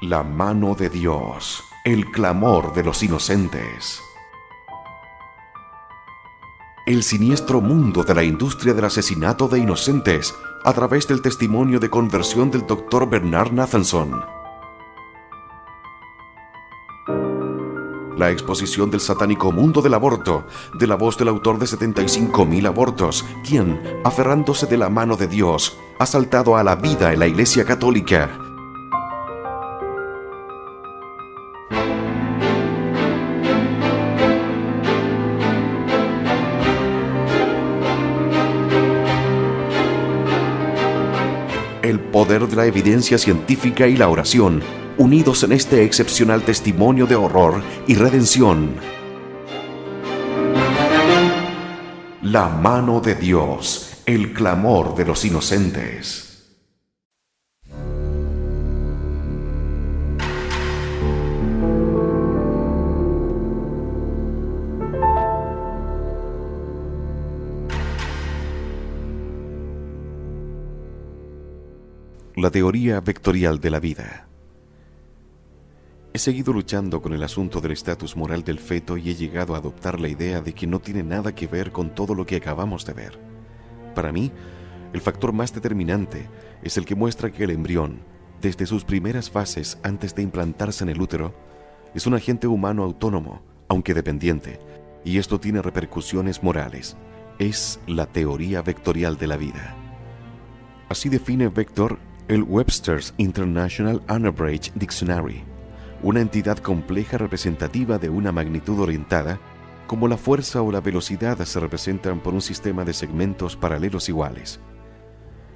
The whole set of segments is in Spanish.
La mano de Dios, el clamor de los inocentes. El siniestro mundo de la industria del asesinato de inocentes a través del testimonio de conversión del Dr. Bernard Nathanson. La exposición del satánico mundo del aborto, de la voz del autor de 75,000 abortos, quien, aferrándose de la mano de Dios, ha saltado a la vida en la Iglesia Católica. El poder de la evidencia científica y la oración, unidos en este excepcional testimonio de horror y redención. La mano de Dios, el clamor de los inocentes. La teoría vectorial de la vida. He seguido luchando con el asunto del estatus moral del feto y he llegado a adoptar la idea de que no tiene nada que ver con todo lo que acabamos de ver. Para mí, el factor más determinante es el que muestra que el embrión, desde sus primeras fases antes de implantarse en el útero, es un agente humano autónomo, aunque dependiente, y esto tiene repercusiones morales. Es la teoría vectorial de la vida. Así define Vector el Webster's International Unabridged Dictionary, una entidad compleja representativa de una magnitud orientada, como la fuerza o la velocidad se representan por un sistema de segmentos paralelos iguales.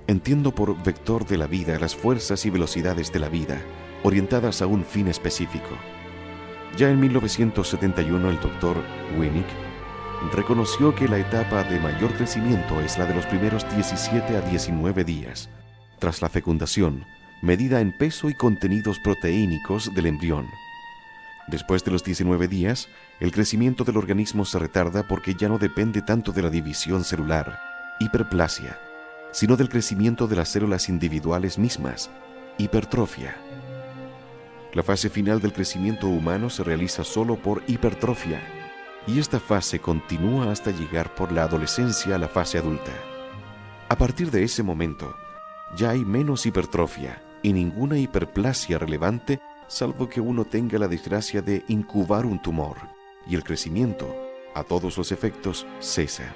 Entiendo por vector de la vida las fuerzas y velocidades de la vida, orientadas a un fin específico. Ya en 1971 el Dr. Winnick reconoció que la etapa de mayor crecimiento es la de los primeros 17 a 19 días, tras la fecundación, medida en peso y contenidos proteínicos del embrión. Después de los 19 días, el crecimiento del organismo se retarda porque ya no depende tanto de la división celular, hiperplasia, sino del crecimiento de las células individuales mismas, hipertrofia. La fase final del crecimiento humano se realiza solo por hipertrofia, y esta fase continúa hasta llegar por la adolescencia a la fase adulta. A partir de ese momento, ya hay menos hipertrofia y ninguna hiperplasia relevante, salvo que uno tenga la desgracia de incubar un tumor, y el crecimiento, a todos los efectos, cesa.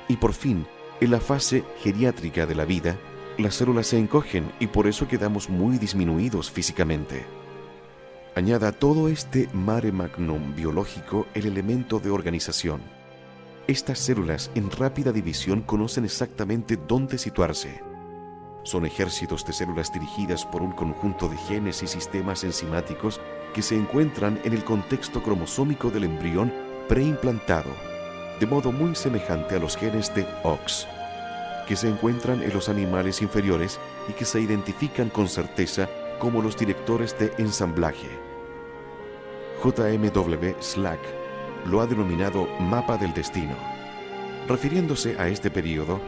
Y por fin, en la fase geriátrica de la vida, las células se encogen y por eso quedamos muy disminuidos físicamente. Añada a todo este mare magnum biológico el elemento de organización. Estas células en rápida división conocen exactamente dónde situarse. Son ejércitos de células dirigidas por un conjunto de genes y sistemas enzimáticos que se encuentran en el contexto cromosómico del embrión preimplantado, de modo muy semejante a los genes de OX, que se encuentran en los animales inferiores y que se identifican con certeza como los directores de ensamblaje. J.M.W. Slack lo ha denominado mapa del destino. Refiriéndose a este periodo,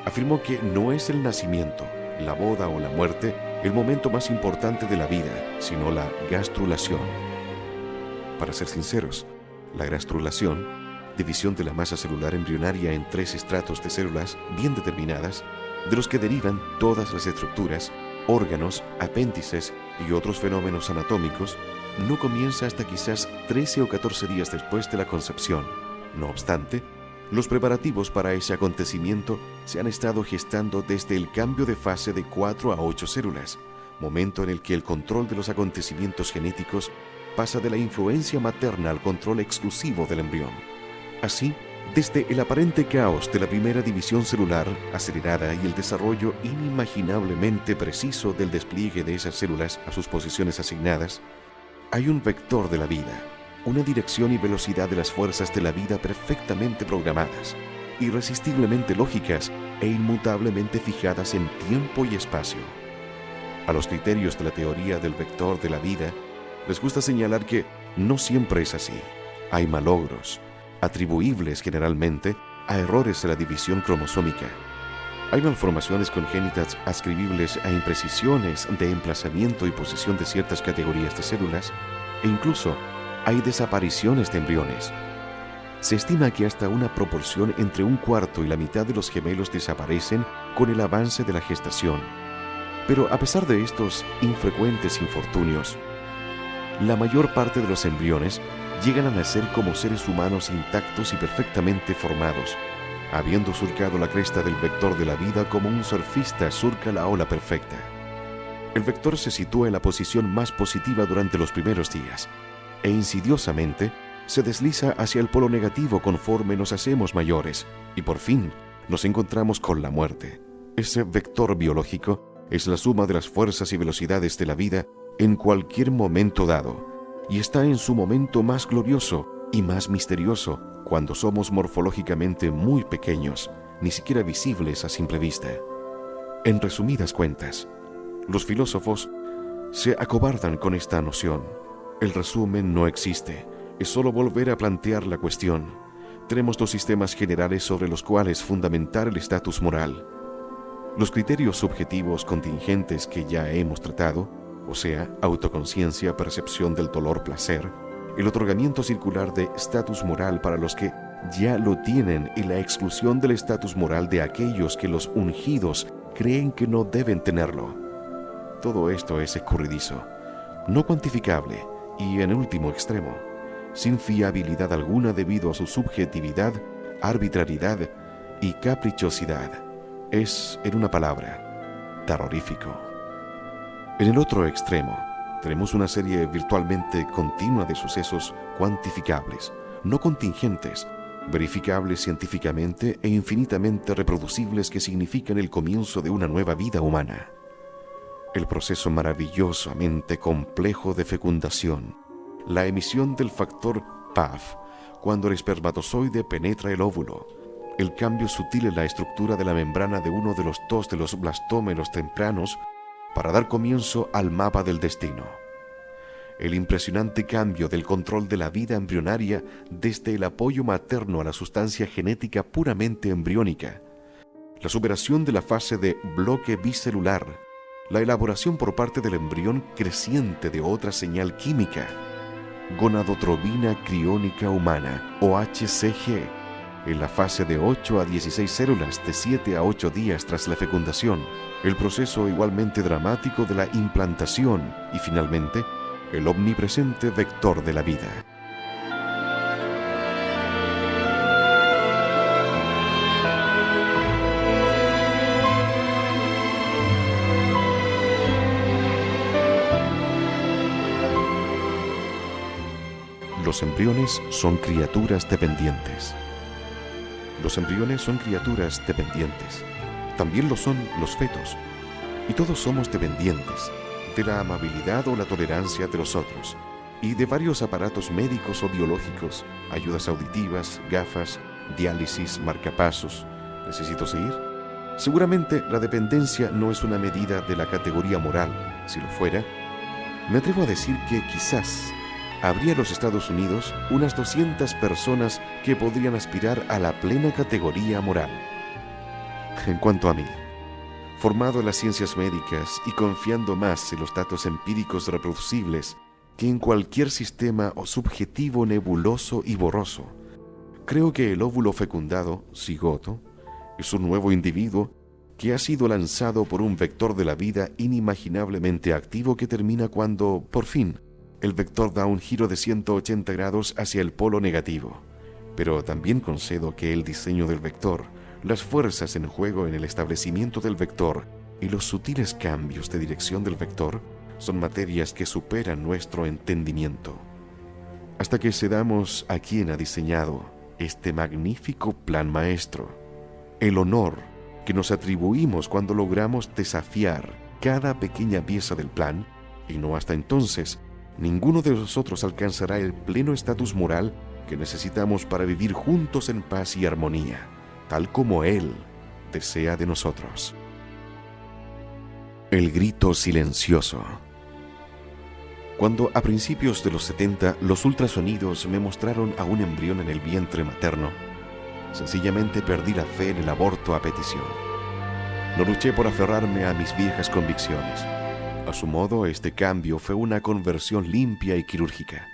afirmó que no es el nacimiento, la boda o la muerte el momento más importante de la vida, sino la gastrulación. Para ser sinceros, la gastrulación, división de la masa celular embrionaria en 3 estratos de células bien determinadas, de los que derivan todas las estructuras, órganos, apéndices y otros fenómenos anatómicos, no comienza hasta quizás 13 o 14 días después de la concepción. No obstante, los preparativos para ese acontecimiento se han estado gestando desde el cambio de fase de 4 a 8 células, momento en el que el control de los acontecimientos genéticos pasa de la influencia materna al control exclusivo del embrión. Así, desde el aparente caos de la primera división celular acelerada y el desarrollo inimaginablemente preciso del despliegue de esas células a sus posiciones asignadas, hay un vector de la vida, una dirección y velocidad de las fuerzas de la vida perfectamente programadas, irresistiblemente lógicas e inmutablemente fijadas en tiempo y espacio. A los criterios de la teoría del vector de la vida, les gusta señalar que no siempre es así. Hay malogros, atribuibles generalmente a errores de la división cromosómica. Hay malformaciones congénitas ascribibles a imprecisiones de emplazamiento y posición de ciertas categorías de células, e incluso hay desapariciones de embriones. Se estima que hasta una proporción entre un cuarto y la mitad de los gemelos desaparecen con el avance de la gestación. Pero a pesar de estos infrecuentes infortunios, la mayor parte de los embriones llegan a nacer como seres humanos intactos y perfectamente formados, habiendo surcado la cresta del vector de la vida como un surfista surca la ola perfecta. El vector se sitúa en la posición más positiva durante los primeros días, e insidiosamente se desliza hacia el polo negativo conforme nos hacemos mayores, y por fin nos encontramos con la muerte. Ese vector biológico es la suma de las fuerzas y velocidades de la vida en cualquier momento dado, y está en su momento más glorioso y más misterioso cuando somos morfológicamente muy pequeños, ni siquiera visibles a simple vista. En resumidas cuentas, los filósofos se acobardan con esta noción. El resumen no existe, es solo volver a plantear la cuestión. Tenemos dos sistemas generales sobre los cuales fundamentar el estatus moral. Los criterios subjetivos contingentes que ya hemos tratado, o sea, autoconciencia, percepción del dolor-placer, el otorgamiento circular de estatus moral para los que ya lo tienen y la exclusión del estatus moral de aquellos que los ungidos creen que no deben tenerlo. Todo esto es escurridizo, no cuantificable y, en último extremo, sin fiabilidad alguna debido a su subjetividad, arbitrariedad y caprichosidad. Es, en una palabra, terrorífico. En el otro extremo, tenemos una serie virtualmente continua de sucesos cuantificables, no contingentes, verificables científicamente e infinitamente reproducibles que significan el comienzo de una nueva vida humana. El proceso maravillosamente complejo de fecundación, la emisión del factor PAF cuando el espermatozoide penetra el óvulo, el cambio sutil en la estructura de la membrana de uno de los dos de los blastómeros tempranos para dar comienzo al mapa del destino. El impresionante cambio del control de la vida embrionaria desde el apoyo materno a la sustancia genética puramente embriónica, la superación de la fase de bloque bicelular, la elaboración por parte del embrión creciente de otra señal química, gonadotrobina criónica humana o HCG, en la fase de 8 a 16 células de 7 a 8 días tras la fecundación, el proceso igualmente dramático de la implantación y finalmente el omnipresente vector de la vida. Los embriones son criaturas dependientes. Los embriones son criaturas dependientes. También lo son los fetos. Y todos somos dependientes de la amabilidad o la tolerancia de los otros y de varios aparatos médicos o biológicos, ayudas auditivas, gafas, diálisis, marcapasos. ¿Necesito seguir? Seguramente la dependencia no es una medida de la categoría moral. Si lo fuera, me atrevo a decir que quizás habría en los Estados Unidos unas 200 personas que podrían aspirar a la plena categoría moral. En cuanto a mí, formado en las ciencias médicas y confiando más en los datos empíricos reproducibles que en cualquier sistema o subjetivo nebuloso y borroso, creo que el óvulo fecundado, cigoto, es un nuevo individuo que ha sido lanzado por un vector de la vida inimaginablemente activo que termina cuando, por fin, el vector da un giro de 180 grados hacia el polo negativo. Pero también concedo que el diseño del vector, las fuerzas en juego en el establecimiento del vector y los sutiles cambios de dirección del vector son materias que superan nuestro entendimiento. Hasta que cedamos a quien ha diseñado este magnífico plan maestro, el honor que nos atribuimos cuando logramos desafiar cada pequeña pieza del plan, y no hasta entonces, ninguno de nosotros alcanzará el pleno estatus moral que necesitamos para vivir juntos en paz y armonía, tal como Él desea de nosotros. El grito silencioso. Cuando a principios de los 70 los ultrasonidos me mostraron a un embrión en el vientre materno, sencillamente perdí la fe en el aborto a petición. No luché por aferrarme a mis viejas convicciones. A su modo, este cambio fue una conversión limpia y quirúrgica.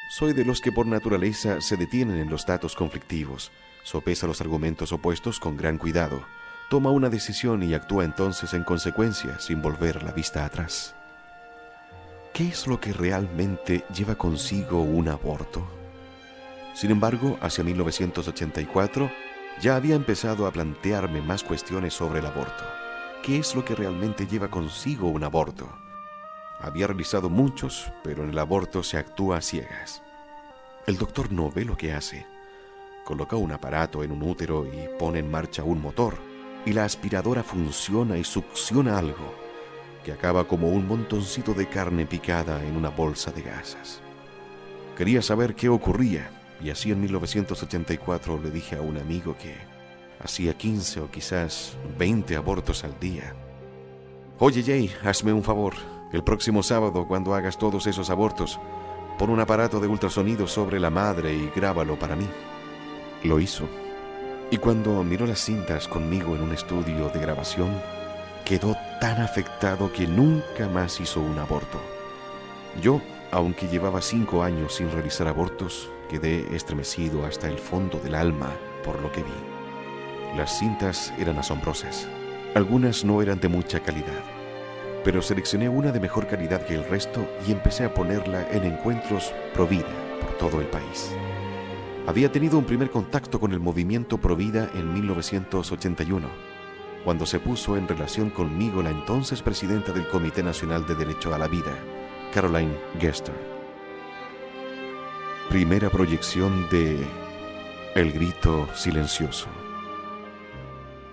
Soy de los que por naturaleza se detienen en los datos conflictivos, sopesa los argumentos opuestos con gran cuidado, toma una decisión y actúa entonces en consecuencia sin volver la vista atrás. ¿Qué es lo que realmente lleva consigo un aborto? Sin embargo, hacia 1984 ya había empezado a plantearme más cuestiones sobre el aborto. ¿Qué es lo que realmente lleva consigo un aborto? Había realizado muchos, pero en el aborto se actúa a ciegas. El doctor no ve lo que hace. Coloca un aparato en un útero y pone en marcha un motor, y la aspiradora funciona y succiona algo que acaba como un montoncito de carne picada en una bolsa de gasas. Quería saber qué ocurría, y así en 1984 le dije a un amigo que hacía 15 o quizás 20 abortos al día. Oye Jay, hazme un favor. El próximo sábado, cuando hagas todos esos abortos, pon un aparato de ultrasonido sobre la madre y grábalo para mí. Lo hizo. Y cuando miró las cintas conmigo en un estudio de grabación, quedó tan afectado que nunca más hizo un aborto. Yo, aunque llevaba 5 años sin realizar abortos, quedé estremecido hasta el fondo del alma por lo que vi. Las cintas eran asombrosas. Algunas no eran de mucha calidad, pero seleccioné una de mejor calidad que el resto y empecé a ponerla en encuentros Provida por todo el país. Había tenido un primer contacto con el movimiento Provida en 1981, cuando se puso en relación conmigo la entonces presidenta del Comité Nacional de Derecho a la Vida, Caroline Gester. Primera proyección de El Grito Silencioso.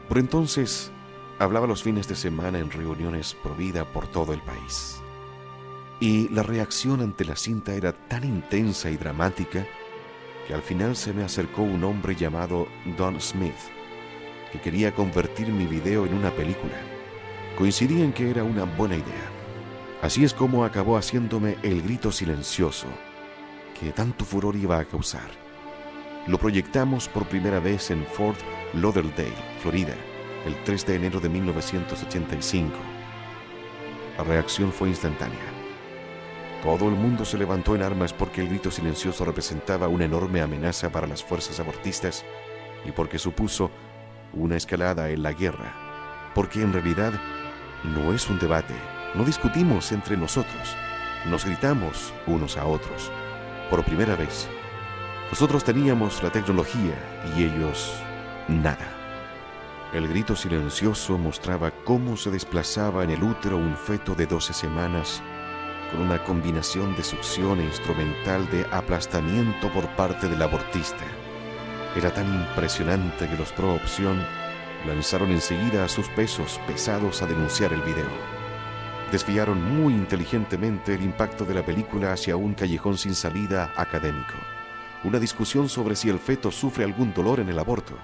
Por entonces, hablaba los fines de semana en reuniones Provida por todo el país. Y la reacción ante la cinta era tan intensa y dramática que al final se me acercó un hombre llamado Don Smith, que quería convertir mi video en una película. Coincidí en que era una buena idea. Así es como acabó haciéndome El Grito Silencioso, que tanto furor iba a causar. Lo proyectamos por primera vez en Fort Lauderdale, Florida, el 3 de enero de 1985. La reacción fue instantánea. Todo el mundo se levantó en armas porque El Grito Silencioso representaba una enorme amenaza para las fuerzas abortistas y porque supuso una escalada en la guerra, porque en realidad no es un debate, no discutimos entre nosotros, nos gritamos unos a otros. Por primera vez, nosotros teníamos la tecnología y ellos nada. El Grito Silencioso mostraba cómo se desplazaba en el útero un feto de 12 semanas con una combinación de succión e instrumental de aplastamiento por parte del abortista. Era tan impresionante que los pro opción lanzaron enseguida a sus pesos pesados a denunciar el video. Desviaron muy inteligentemente el impacto de la película hacia un callejón sin salida académico, una discusión sobre si el feto sufre algún dolor en el aborto.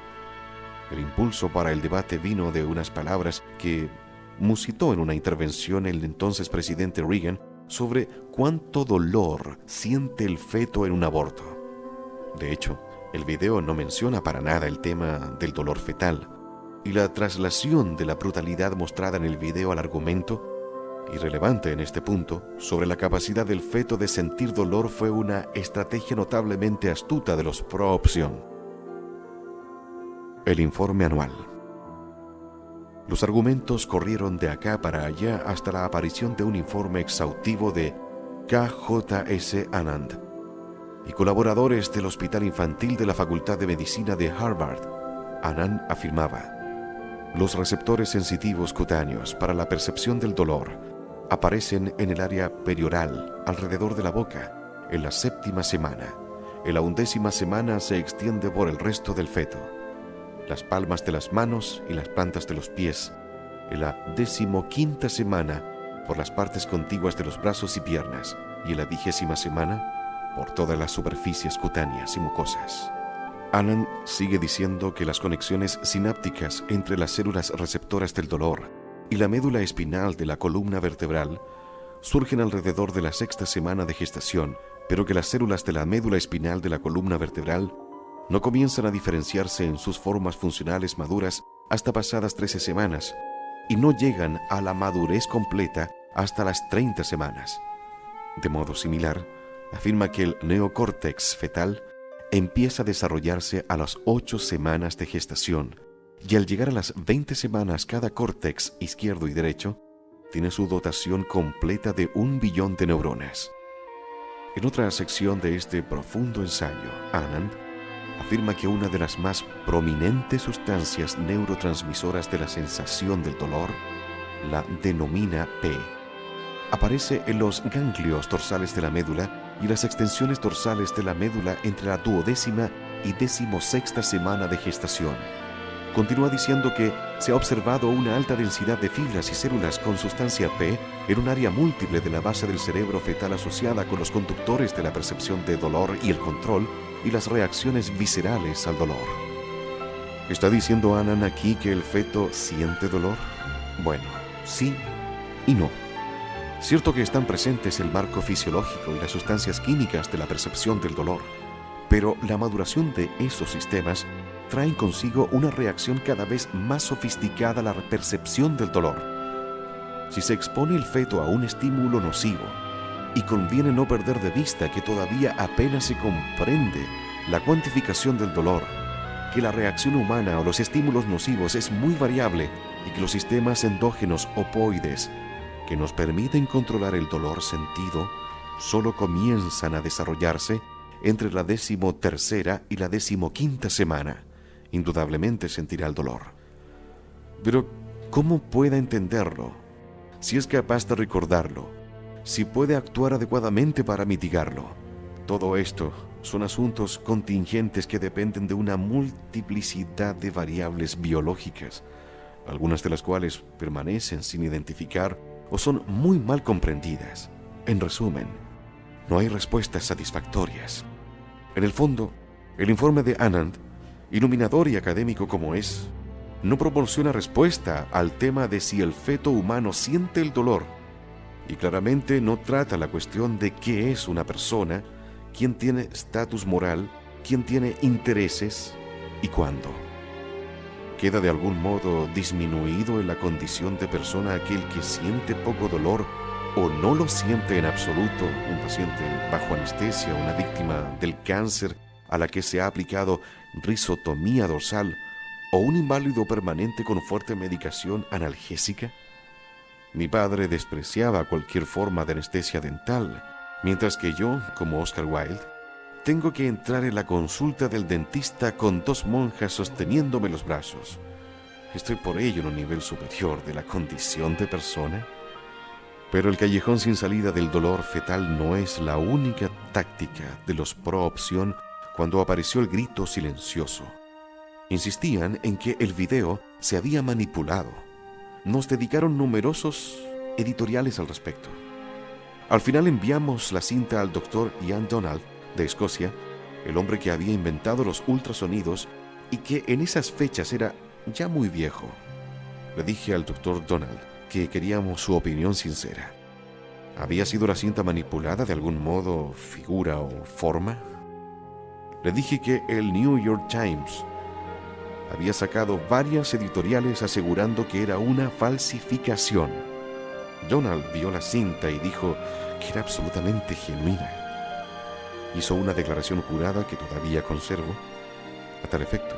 El impulso para el debate vino de unas palabras que musitó en una intervención el entonces presidente Reagan sobre cuánto dolor siente el feto en un aborto. De hecho, el video no menciona para nada el tema del dolor fetal, y la traslación de la brutalidad mostrada en el video al argumento, irrelevante en este punto, sobre la capacidad del feto de sentir dolor fue una estrategia notablemente astuta de los pro-opción. El informe anual. Los argumentos corrieron de acá para allá hasta la aparición de un informe exhaustivo de K.J.S. Anand y colaboradores del Hospital Infantil de la Facultad de Medicina de Harvard. Anand afirmaba: los receptores sensitivos cutáneos para la percepción del dolor aparecen en el área perioral, alrededor de la boca, en la 7ª semana. En la 11ª semana se extiende por el resto del feto, las palmas de las manos y las plantas de los pies. En la 15ª semana, por las partes contiguas de los brazos y piernas, y en la 20ª semana, por todas las superficies cutáneas y mucosas. Anand sigue diciendo que las conexiones sinápticas entre las células receptoras del dolor y la médula espinal de la columna vertebral surgen alrededor de la 6ª semana de gestación, pero que las células de la médula espinal de la columna vertebral no comienzan a diferenciarse en sus formas funcionales maduras hasta pasadas 13 semanas y no llegan a la madurez completa hasta las 30 semanas. De modo similar, afirma que el neocórtex fetal empieza a desarrollarse a las 8 semanas de gestación y al llegar a las 20 semanas cada córtex izquierdo y derecho tiene su dotación completa de 1 billón de neuronas. En otra sección de este profundo ensayo, Anand afirma que una de las más prominentes sustancias neurotransmisoras de la sensación del dolor, la denomina P, aparece en los ganglios dorsales de la médula y las extensiones dorsales de la médula entre la 12ª y 16ª semana de gestación. Continúa diciendo que se ha observado una alta densidad de fibras y células con sustancia P en un área múltiple de la base del cerebro fetal asociada con los conductores de la percepción de dolor y el control y las reacciones viscerales al dolor. ¿Está diciendo Anand aquí que el feto siente dolor? Bueno, sí y no. Cierto que están presentes el marco fisiológico y las sustancias químicas de la percepción del dolor, pero la maduración de esos sistemas traen consigo una reacción cada vez más sofisticada a la percepción del dolor. Si se expone el feto a un estímulo nocivo, y conviene no perder de vista que todavía apenas se comprende la cuantificación del dolor, que la reacción humana a los estímulos nocivos es muy variable y que los sistemas endógenos opoides que nos permiten controlar el dolor sentido solo comienzan a desarrollarse entre la 13ª y la 15ª semana. Indudablemente sentirá el dolor. Pero, ¿cómo puede entenderlo? Si es capaz de recordarlo, si puede actuar adecuadamente para mitigarlo. Todo esto son asuntos contingentes que dependen de una multiplicidad de variables biológicas, algunas de las cuales permanecen sin identificar o son muy mal comprendidas. En resumen, no hay respuestas satisfactorias. En el fondo, el informe de Anand, iluminador y académico como es, no proporciona respuesta al tema de si el feto humano siente el dolor, y claramente no trata la cuestión de qué es una persona, quién tiene estatus moral, quién tiene intereses y cuándo. ¿Queda de algún modo disminuido en la condición de persona aquel que siente poco dolor o no lo siente en absoluto, un paciente bajo anestesia, una víctima del cáncer a la que se ha aplicado risotomía dorsal o un inválido permanente con fuerte medicación analgésica? Mi padre despreciaba cualquier forma de anestesia dental, mientras que yo, como Oscar Wilde, tengo que entrar en la consulta del dentista con 2 monjas sosteniéndome los brazos. ¿Estoy por ello en un nivel superior de la condición de persona? Pero el callejón sin salida del dolor fetal no es la única táctica de los pro opción cuando apareció el grito silencioso. Insistían en que el video se había manipulado. Nos dedicaron numerosos editoriales al respecto. Al final enviamos la cinta al doctor Ian Donald, de Escocia, el hombre que había inventado los ultrasonidos y que en esas fechas era ya muy viejo. Le dije al doctor Donald que queríamos su opinión sincera. ¿Había sido la cinta manipulada de algún modo, figura o forma? Le dije que el New York Times había sacado varias editoriales asegurando que era una falsificación. Donald vio la cinta y dijo que era absolutamente genuina. Hizo una declaración jurada que todavía conservo a tal efecto.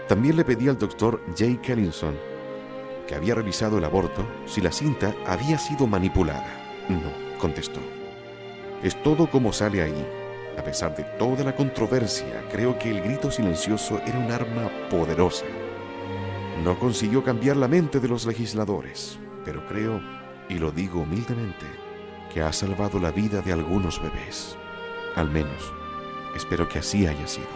También le pedí al doctor J. Kellinson, que había realizado el aborto, si la cinta había sido manipulada. No, contestó. Es todo como sale ahí. A pesar de toda la controversia, creo que el grito silencioso era un arma poderosa. No consiguió cambiar la mente de los legisladores, pero creo, y lo digo humildemente, que ha salvado la vida de algunos bebés. Al menos, espero que así haya sido.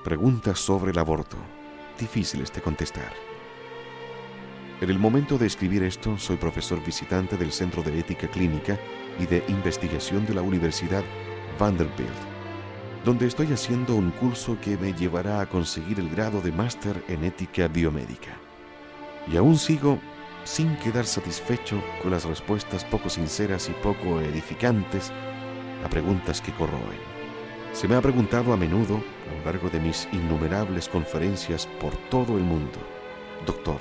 Preguntas sobre el aborto, difíciles de contestar. En el momento de escribir esto, soy profesor visitante del Centro de Ética Clínica y de Investigación de la Universidad Vanderbilt, donde estoy haciendo un curso que me llevará a conseguir el grado de máster en ética biomédica. Y aún sigo sin quedar satisfecho con las respuestas poco sinceras y poco edificantes a preguntas que corroen. Se me ha preguntado a menudo, a lo largo de mis innumerables conferencias por todo el mundo: doctor,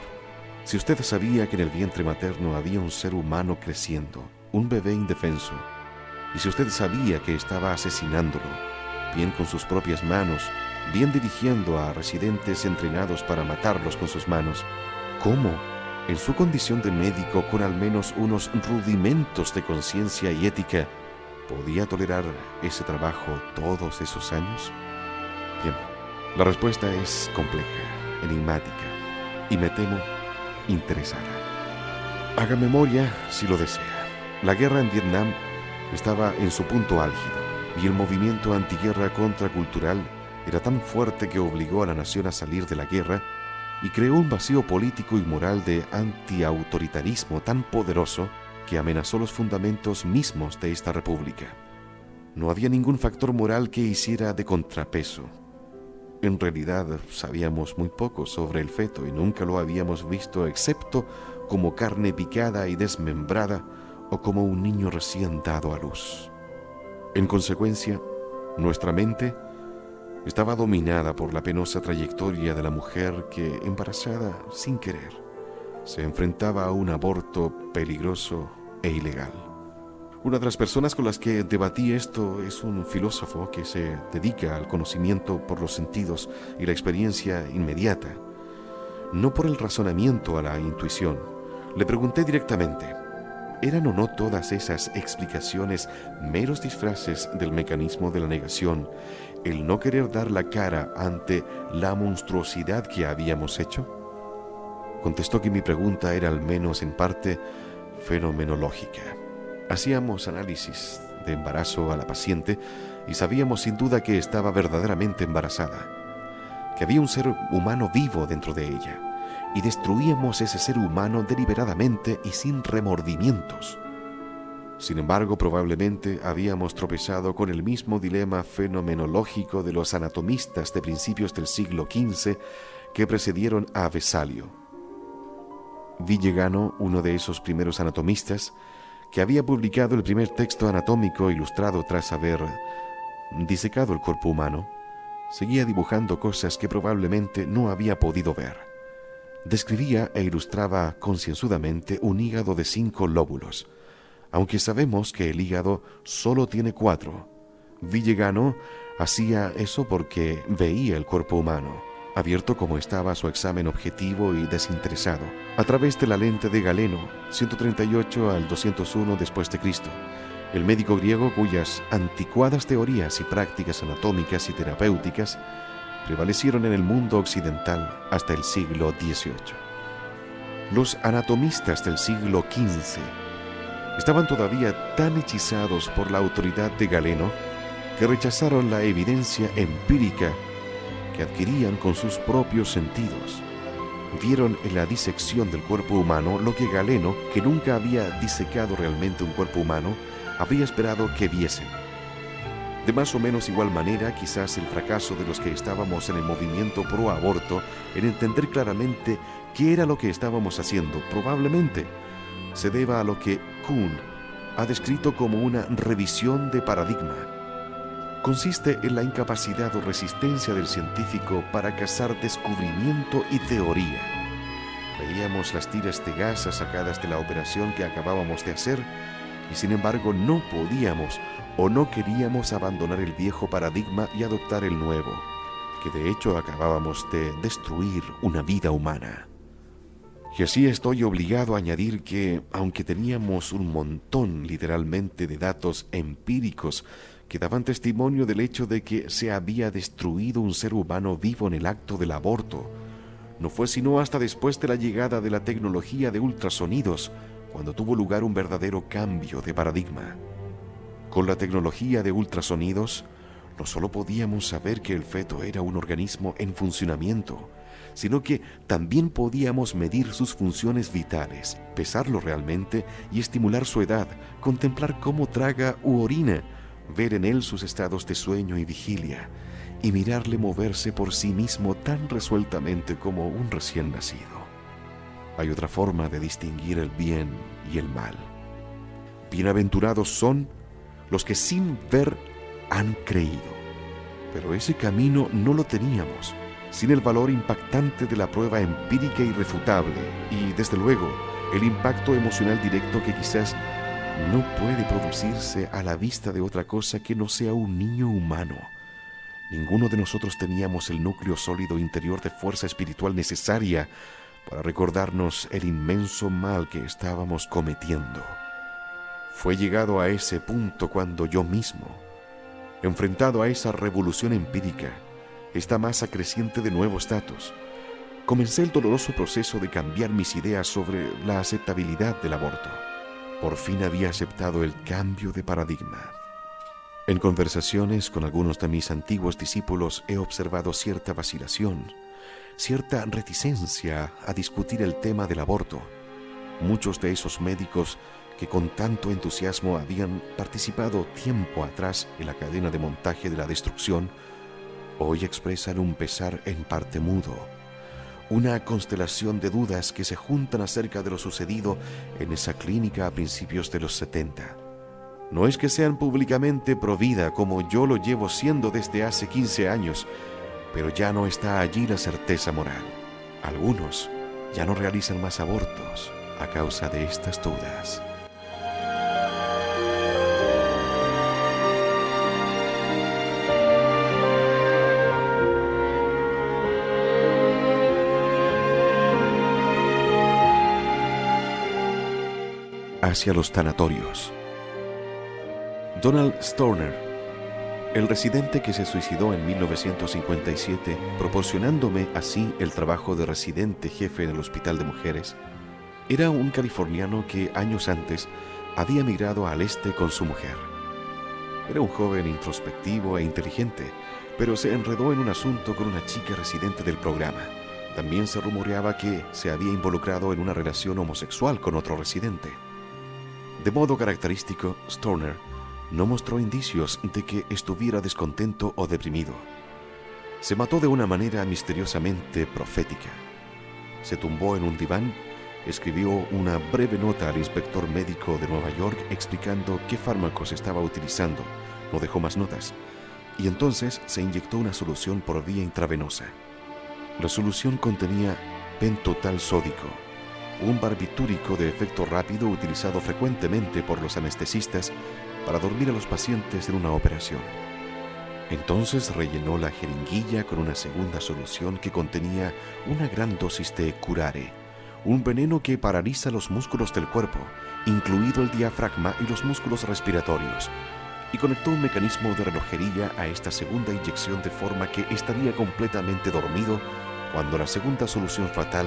si usted sabía que en el vientre materno había un ser humano creciendo, un bebé indefenso, y si usted sabía que estaba asesinándolo, bien con sus propias manos, bien dirigiendo a residentes entrenados para matarlos con sus manos, ¿cómo, en su condición de médico con al menos unos rudimentos de conciencia y ética, podía tolerar ese trabajo todos esos años? Bien, la respuesta es compleja, enigmática y, me temo, interesada. Haga memoria si lo desea. La guerra en Vietnam estaba en su punto álgido y el movimiento antiguerra contracultural era tan fuerte que obligó a la nación a salir de la guerra y creó un vacío político y moral de antiautoritarismo tan poderoso que amenazó los fundamentos mismos de esta república. No había ningún factor moral que hiciera de contrapeso. En realidad sabíamos muy poco sobre el feto y nunca lo habíamos visto excepto como carne picada y desmembrada o como un niño recién dado a luz. En consecuencia, nuestra mente estaba dominada por la penosa trayectoria de la mujer que, embarazada sin querer, se enfrentaba a un aborto peligroso e ilegal. Una de las personas con las que debatí esto es un filósofo que se dedica al conocimiento por los sentidos y la experiencia inmediata, no por el razonamiento a la intuición. Le pregunté directamente: ¿eran o no todas esas explicaciones meros disfraces del mecanismo de la negación, el no querer dar la cara ante la monstruosidad que habíamos hecho? Contestó que mi pregunta era, al menos en parte, fenomenológica. Hacíamos análisis de embarazo a la paciente y sabíamos sin duda que estaba verdaderamente embarazada, que había un ser humano vivo dentro de ella, y destruíamos ese ser humano deliberadamente y sin remordimientos. Sin embargo, probablemente habíamos tropezado con el mismo dilema fenomenológico de los anatomistas de principios del siglo XV que precedieron a Vesalio. Villegano, uno de esos primeros anatomistas, que había publicado el primer texto anatómico ilustrado tras haber disecado el cuerpo humano, seguía dibujando cosas que probablemente no había podido ver. Describía e ilustraba concienzudamente un hígado de 5 lóbulos, aunque sabemos que el hígado solo tiene 4. Villegano hacía eso porque veía el cuerpo humano, abierto como estaba a su examen objetivo y desinteresado, a través de la lente de Galeno, 138 al 201 después de Cristo, el médico griego cuyas anticuadas teorías y prácticas anatómicas y terapéuticas prevalecieron en el mundo occidental hasta el siglo XVIII. Los anatomistas del siglo XV estaban todavía tan hechizados por la autoridad de Galeno que rechazaron la evidencia empírica que adquirían con sus propios sentidos. Vieron en la disección del cuerpo humano lo que Galeno, que nunca había disecado realmente un cuerpo humano, había esperado que viesen. De más o menos igual manera, quizás el fracaso de los que estábamos en el movimiento pro aborto en entender claramente qué era lo que estábamos haciendo, probablemente se deba a lo que Kuhn ha descrito como una revisión de paradigma. Consiste en la incapacidad o resistencia del científico para casar descubrimiento y teoría. Veíamos las tiras de gasa sacadas de la operación que acabábamos de hacer y sin embargo no podíamos o no queríamos abandonar el viejo paradigma y adoptar el nuevo, que de hecho acabábamos de destruir una vida humana. Y así estoy obligado a añadir que, aunque teníamos un montón literalmente de datos empíricos que daban testimonio del hecho de que se había destruido un ser humano vivo en el acto del aborto, no fue sino hasta después de la llegada de la tecnología de ultrasonidos cuando tuvo lugar un verdadero cambio de paradigma. Con la tecnología de ultrasonidos, no solo podíamos saber que el feto era un organismo en funcionamiento, sino que también podíamos medir sus funciones vitales, pesarlo realmente y estimular su edad, contemplar cómo traga u orina, ver en él sus estados de sueño y vigilia, y mirarle moverse por sí mismo tan resueltamente como un recién nacido. hay otra forma de distinguir el bien y el mal. Bienaventurados son los que sin ver han creído. Pero ese camino no lo teníamos, sin el valor impactante de la prueba empírica irrefutable y, desde luego, el impacto emocional directo que quizás no puede producirse a la vista de otra cosa que no sea un niño humano. Ninguno de nosotros teníamos el núcleo sólido interior de fuerza espiritual necesaria para recordarnos el inmenso mal que estábamos cometiendo. Fue llegado a ese punto cuando yo mismo, enfrentado a esa revolución empírica, esta masa creciente de nuevo estatus, comencé el doloroso proceso de cambiar mis ideas sobre la aceptabilidad del aborto. Por fin había aceptado el cambio de paradigma. En conversaciones con algunos de mis antiguos discípulos he observado cierta vacilación, cierta reticencia a discutir el tema del aborto. Muchos de esos médicos que con tanto entusiasmo habían participado tiempo atrás en la cadena de montaje de la destrucción, hoy expresan un pesar en parte mudo, una constelación de dudas que se juntan acerca de lo sucedido en esa clínica a principios de los 70. No es que sean públicamente pro vida como yo lo llevo siendo desde hace 15 años, pero ya no está allí la certeza moral. Algunos ya no realizan más abortos a causa de estas dudas. Hacia los tanatorios. Donald Stoner, el residente que se suicidó en 1957, proporcionándome así el trabajo de residente jefe en el Hospital de Mujeres, era un californiano que años antes había emigrado al este con su mujer. Era un joven introspectivo e inteligente, pero se enredó en un asunto con una chica residente del programa. También se rumoreaba que se había involucrado en una relación homosexual con otro residente. De modo característico, Stoner no mostró indicios de que estuviera descontento o deprimido. Se mató de una manera misteriosamente profética. Se tumbó en un diván, escribió una breve nota al inspector médico de Nueva York explicando qué fármacos estaba utilizando, no dejó más notas, y entonces se inyectó una solución por vía intravenosa. La solución contenía pentotal sódico, un barbitúrico de efecto rápido utilizado frecuentemente por los anestesistas para dormir a los pacientes en una operación. Entonces rellenó la jeringuilla con una segunda solución que contenía una gran dosis de curare, un veneno que paraliza los músculos del cuerpo, incluido el diafragma y los músculos respiratorios, y conectó un mecanismo de relojería a esta segunda inyección de forma que estaría completamente dormido cuando la segunda solución fatal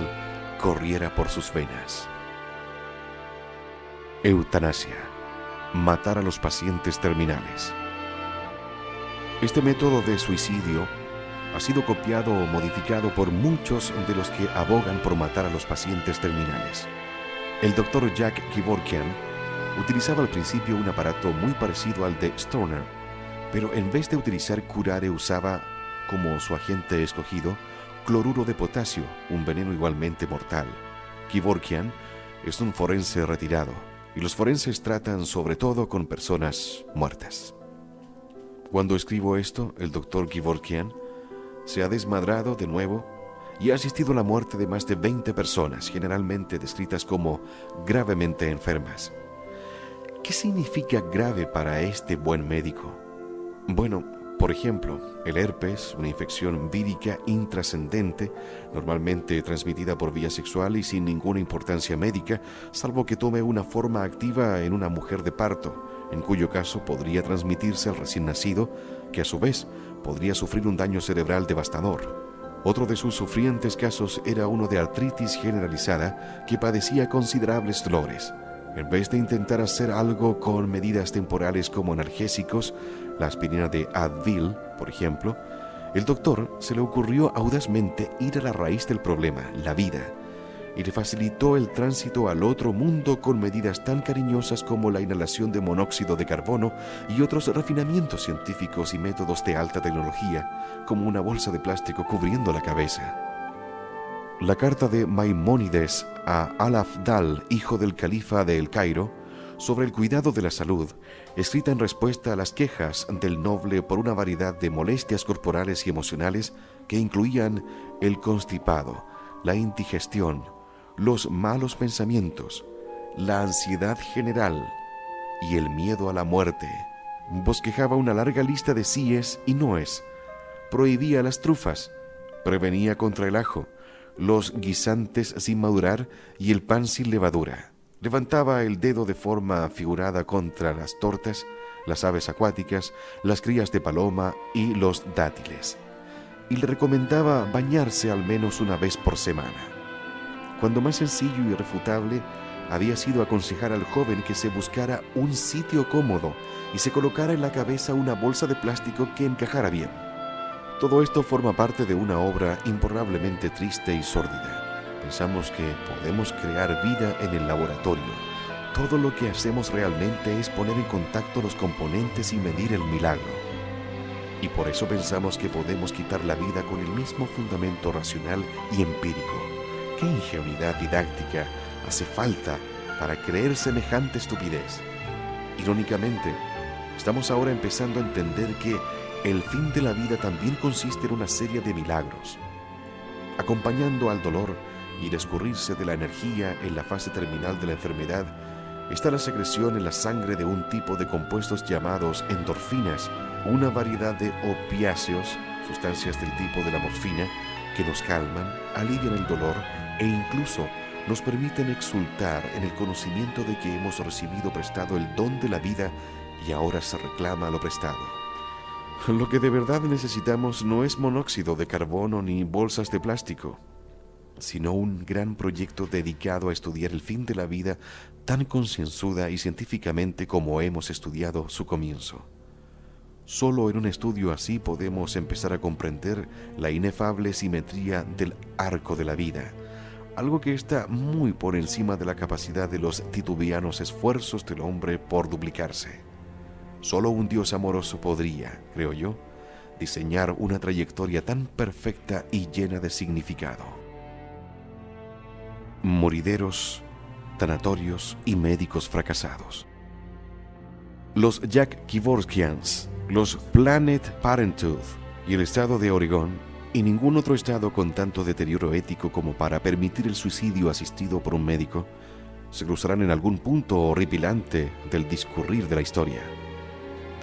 corriera por sus venas. Eutanasia. Matar a los pacientes terminales. Este método de suicidio ha sido copiado o modificado por muchos de los que abogan por matar a los pacientes terminales. El doctor Jack Kevorkian utilizaba al principio un aparato muy parecido al de Stoner, pero en vez de utilizar curare usaba, como su agente escogido, cloruro de potasio, un veneno igualmente mortal. Kevorkian es un forense retirado, y los forenses tratan sobre todo con personas muertas. Cuando escribo esto, el doctor Kevorkian se ha desmadrado de nuevo y ha asistido a la muerte de más de 20 personas, generalmente descritas como gravemente enfermas. ¿Qué significa grave para este buen médico? Bueno, por ejemplo, el herpes, una infección vírica intrascendente, normalmente transmitida por vía sexual y sin ninguna importancia médica, salvo que tome una forma activa en una mujer de parto, en cuyo caso podría transmitirse al recién nacido, que a su vez podría sufrir un daño cerebral devastador. Otro de sus sufrientes casos era uno de artritis generalizada que padecía considerables dolores. En vez de intentar hacer algo con medidas temporales como analgésicos, la aspirina de Advil, por ejemplo, el doctor se le ocurrió audazmente ir a la raíz del problema, la vida, y le facilitó el tránsito al otro mundo con medidas tan cariñosas como la inhalación de monóxido de carbono y otros refinamientos científicos y métodos de alta tecnología, como una bolsa de plástico cubriendo la cabeza. La carta de Maimónides a Al-Afdal, hijo del califa de El Cairo, sobre el cuidado de la salud, escrita en respuesta a las quejas del noble por una variedad de molestias corporales y emocionales que incluían el constipado, la indigestión, los malos pensamientos, la ansiedad general y el miedo a la muerte. Bosquejaba una larga lista de síes y noes, prohibía las trufas, prevenía contra el ajo, los guisantes sin madurar y el pan sin levadura. Levantaba el dedo de forma figurada contra las tortas, las aves acuáticas, las crías de paloma y los dátiles. Y le recomendaba bañarse al menos una vez por semana. Cuando más sencillo y irrefutable había sido aconsejar al joven que se buscara un sitio cómodo y se colocara en la cabeza una bolsa de plástico que encajara bien. Todo esto forma parte de una obra imborrablemente triste y sórdida. Pensamos que podemos crear vida en el laboratorio. Todo lo que hacemos realmente es poner en contacto los componentes y medir el milagro. Y por eso pensamos que podemos quitar la vida con el mismo fundamento racional y empírico. ¿Qué ingenuidad didáctica hace falta para creer semejante estupidez? Irónicamente, estamos ahora empezando a entender que el fin de la vida también consiste en una serie de milagros. Acompañando al dolor y el escurrirse de la energía en la fase terminal de la enfermedad, está la secreción en la sangre de un tipo de compuestos llamados endorfinas, una variedad de opiáceos, sustancias del tipo de la morfina, que nos calman, alivian el dolor e incluso nos permiten exultar en el conocimiento de que hemos recibido prestado el don de la vida y ahora se reclama lo prestado. Lo que de verdad necesitamos no es monóxido de carbono ni bolsas de plástico, sino un gran proyecto dedicado a estudiar el fin de la vida tan concienzuda y científicamente como hemos estudiado su comienzo. Solo en un estudio así podemos empezar a comprender la inefable simetría del arco de la vida, algo que está muy por encima de la capacidad de los titubeanos esfuerzos del hombre por duplicarse. Solo un Dios amoroso podría, creo yo, diseñar una trayectoria tan perfecta y llena de significado. Morideros, tanatorios y médicos fracasados. Los Jack Kevorkians, los Planet Parenthood y el estado de Oregón, y ningún otro estado con tanto deterioro ético como para permitir el suicidio asistido por un médico, se cruzarán en algún punto horripilante del discurrir de la historia.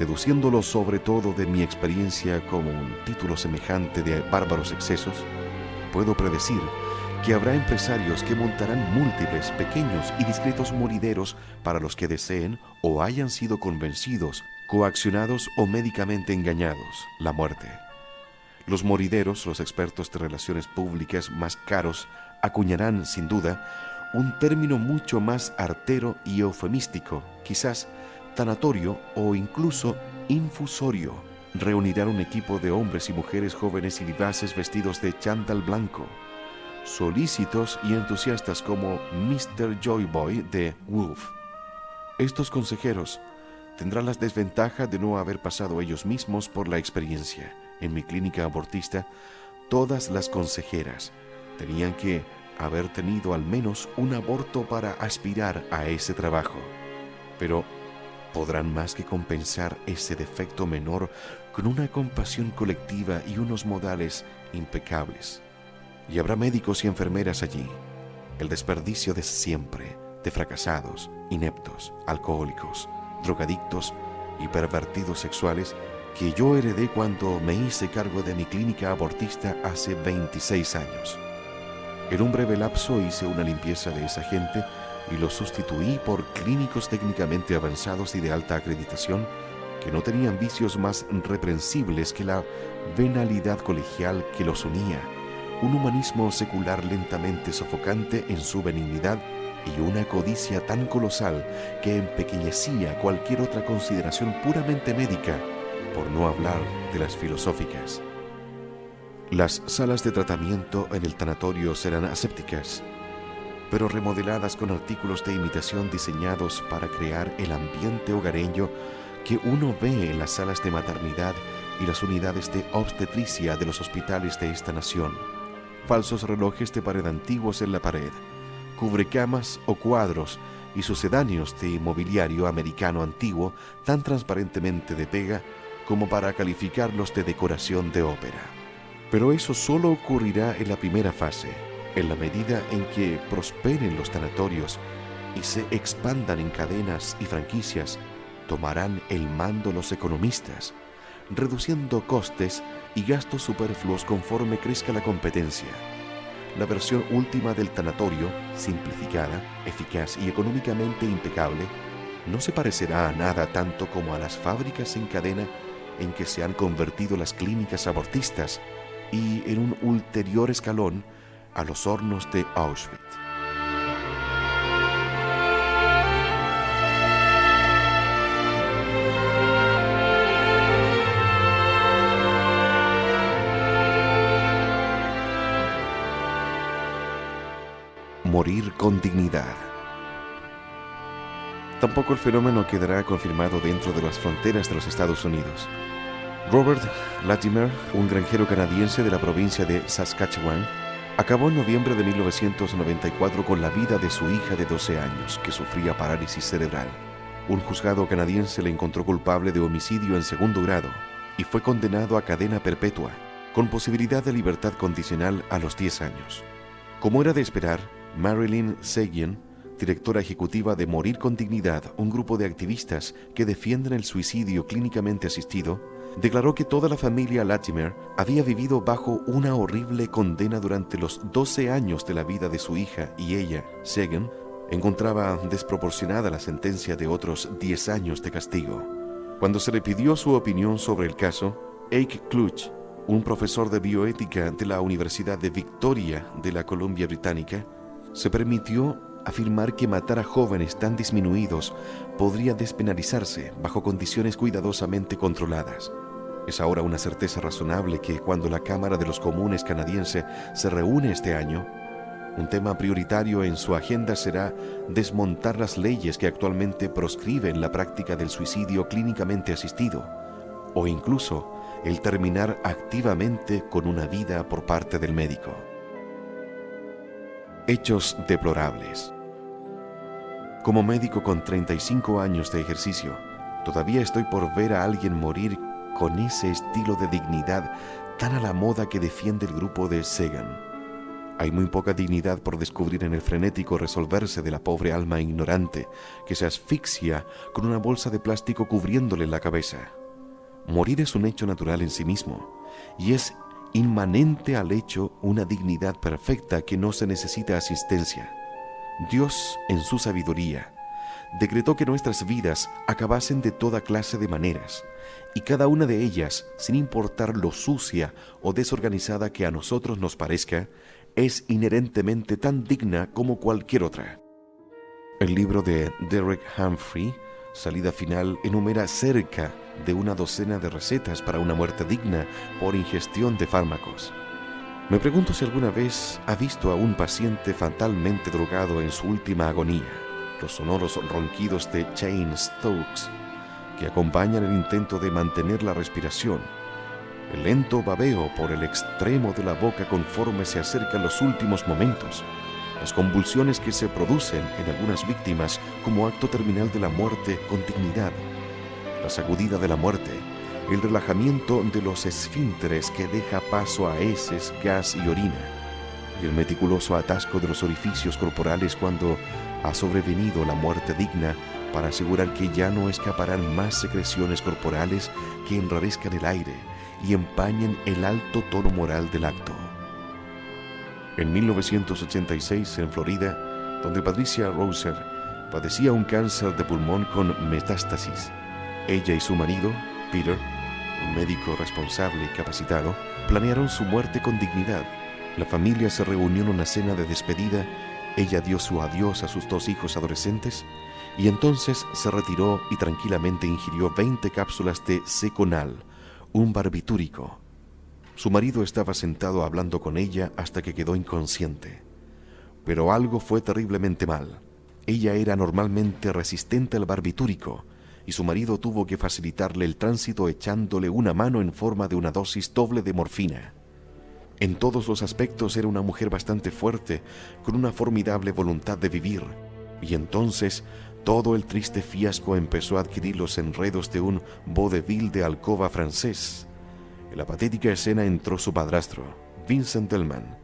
Deduciéndolo sobre todo de mi experiencia como un título semejante de bárbaros excesos, puedo predecir que habrá empresarios que montarán múltiples, pequeños y discretos morideros para los que deseen o hayan sido convencidos, coaccionados o médicamente engañados, la muerte. Los morideros, los expertos de relaciones públicas más caros, acuñarán, sin duda, un término mucho más artero y eufemístico, quizás tanatorio o incluso infusorio. Reunirán un equipo de hombres y mujeres jóvenes y vivaces vestidos de chándal blanco, solícitos y entusiastas como Mr. Joyboy de Wolf. Estos consejeros tendrán la desventaja de no haber pasado ellos mismos por la experiencia. En mi clínica abortista, todas las consejeras tenían que haber tenido al menos un aborto para aspirar a ese trabajo. Pero podrán más que compensar ese defecto menor con una compasión colectiva y unos modales impecables. Y habrá médicos y enfermeras allí, el desperdicio de siempre, de fracasados, ineptos, alcohólicos, drogadictos y pervertidos sexuales que yo heredé cuando me hice cargo de mi clínica abortista hace 26 años. En un breve lapso hice una limpieza de esa gente y los sustituí por clínicos técnicamente avanzados y de alta acreditación que no tenían vicios más reprensibles que la venalidad colegial que los unía, un humanismo secular lentamente sofocante en su benignidad y una codicia tan colosal que empequeñecía cualquier otra consideración puramente médica, por no hablar de las filosóficas. Las salas de tratamiento en el tanatorio serán asépticas, pero remodeladas con artículos de imitación diseñados para crear el ambiente hogareño que uno ve en las salas de maternidad y las unidades de obstetricia de los hospitales de esta nación. falsos relojes de pared antiguos en la pared, cubrecamas o cuadros y sucedáneos de mobiliario americano antiguo tan transparentemente de pega como para calificarlos de decoración de ópera. Pero eso solo ocurrirá en la primera fase, en la medida en que prosperen los tanatorios y se expandan en cadenas y franquicias. Tomarán el mando los economistas, reduciendo costes y gastos superfluos conforme crezca la competencia. La versión última del tanatorio, simplificada, eficaz y económicamente impecable, no se parecerá a nada tanto como a las fábricas en cadena en que se han convertido las clínicas abortistas y, en un ulterior escalón, a los hornos de Auschwitz. Morir con dignidad. Tampoco el fenómeno quedará confirmado dentro de las fronteras de los Estados Unidos. Robert Latimer, un granjero canadiense de la provincia de Saskatchewan, acabó en noviembre de 1994 con la vida de su hija de 12 años, que sufría parálisis cerebral. Un juzgado canadiense le encontró culpable de homicidio en segundo grado y fue condenado a cadena perpetua, con posibilidad de libertad condicional a los 10 años. Como era de esperar, Marilyn Seguin, directora ejecutiva de Morir con Dignidad, un grupo de activistas que defienden el suicidio clínicamente asistido, declaró que toda la familia Latimer había vivido bajo una horrible condena durante los 12 años de la vida de su hija y ella, Seguin, encontraba desproporcionada la sentencia de otros 10 años de castigo. Cuando se le pidió su opinión sobre el caso, Ike Clutch, un profesor de bioética de la Universidad de Victoria de la Columbia Británica, se permitió afirmar que matar a jóvenes tan disminuidos podría despenalizarse bajo condiciones cuidadosamente controladas. Es ahora una certeza razonable que cuando la Cámara de los Comunes canadiense se reúne este año, un tema prioritario en su agenda será desmontar las leyes que actualmente proscriben la práctica del suicidio clínicamente asistido, o incluso el terminar activamente con una vida por parte del médico. Hechos deplorables. Como médico con 35 años de ejercicio, todavía estoy por ver a alguien morir con ese estilo de dignidad tan a la moda que defiende el grupo de Sagan. Hay muy poca dignidad por descubrir en el frenético resolverse de la pobre alma ignorante que se asfixia con una bolsa de plástico cubriéndole la cabeza. Morir es un hecho natural en sí mismo y es inmanente al hecho una dignidad perfecta que no se necesita asistencia. Dios, en su sabiduría, decretó que nuestras vidas acabasen de toda clase de maneras, y cada una de ellas, sin importar lo sucia o desorganizada que a nosotros nos parezca, es inherentemente tan digna como cualquier otra. El libro de Derek Humphrey, Salida Final, enumera cerca de una docena de recetas para una muerte digna por ingestión de fármacos. Me pregunto si alguna vez ha visto a un paciente fatalmente drogado en su última agonía, los sonoros ronquidos de Chain Stokes que acompañan el intento de mantener la respiración, el lento babeo por el extremo de la boca conforme se acercan los últimos momentos, las convulsiones que se producen en algunas víctimas como acto terminal de la muerte con dignidad, la sacudida de la muerte, el relajamiento de los esfínteres que deja paso a heces, gas y orina, y el meticuloso atasco de los orificios corporales cuando ha sobrevenido la muerte digna para asegurar que ya no escaparán más secreciones corporales que enrarezcan el aire y empañen el alto tono moral del acto. En 1986, en Florida, donde Patricia Roser padecía un cáncer de pulmón con metástasis, ella y su marido, Peter, un médico responsable y capacitado, planearon su muerte con dignidad. La familia se reunió en una cena de despedida, ella dio su adiós a sus 2 hijos adolescentes y entonces se retiró y tranquilamente ingirió 20 cápsulas de Seconal, un barbitúrico. Su marido estaba sentado hablando con ella hasta que quedó inconsciente. Pero algo fue terriblemente mal. Ella era normalmente resistente al barbitúrico y su marido tuvo que facilitarle el tránsito echándole una mano en forma de una dosis doble de morfina. En todos los aspectos era una mujer bastante fuerte, con una formidable voluntad de vivir. Y entonces todo el triste fiasco empezó a adquirir los enredos de un vodevil de alcoba francés. En la patética escena entró su padrastro, Vincent Delman,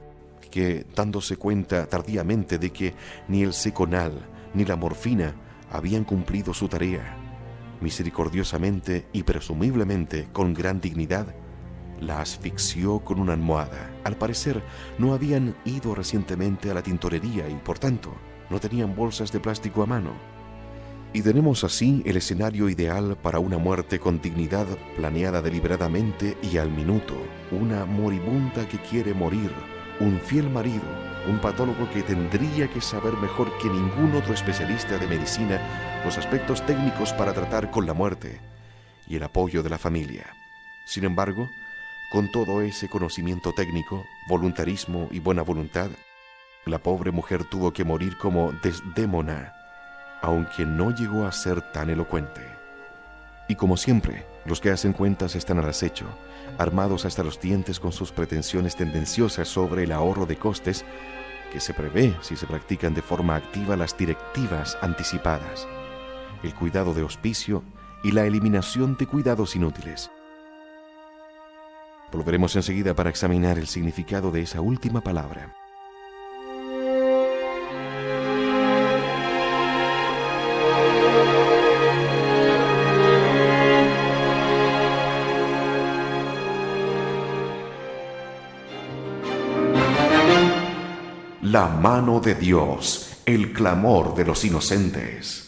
que, dándose cuenta tardíamente de que ni el seconal ni la morfina habían cumplido su tarea, misericordiosamente y presumiblemente con gran dignidad, la asfixió con una almohada. Al parecer, no habían ido recientemente a la tintorería y, por tanto, no tenían bolsas de plástico a mano. Y tenemos así el escenario ideal para una muerte con dignidad planeada deliberadamente y al minuto. Una moribunda que quiere morir, un fiel marido, un patólogo que tendría que saber mejor que ningún otro especialista de medicina los aspectos técnicos para tratar con la muerte, y el apoyo de la familia. Sin embargo, con todo ese conocimiento técnico, voluntarismo y buena voluntad, la pobre mujer tuvo que morir como Desdémona, aunque no llegó a ser tan elocuente. Y como siempre, los que hacen cuentas están al acecho, armados hasta los dientes con sus pretensiones tendenciosas sobre el ahorro de costes que se prevé si se practican de forma activa las directivas anticipadas, el cuidado de hospicio y la eliminación de cuidados inútiles. Volveremos enseguida para examinar el significado de esa última palabra. La mano de Dios, el clamor de los inocentes.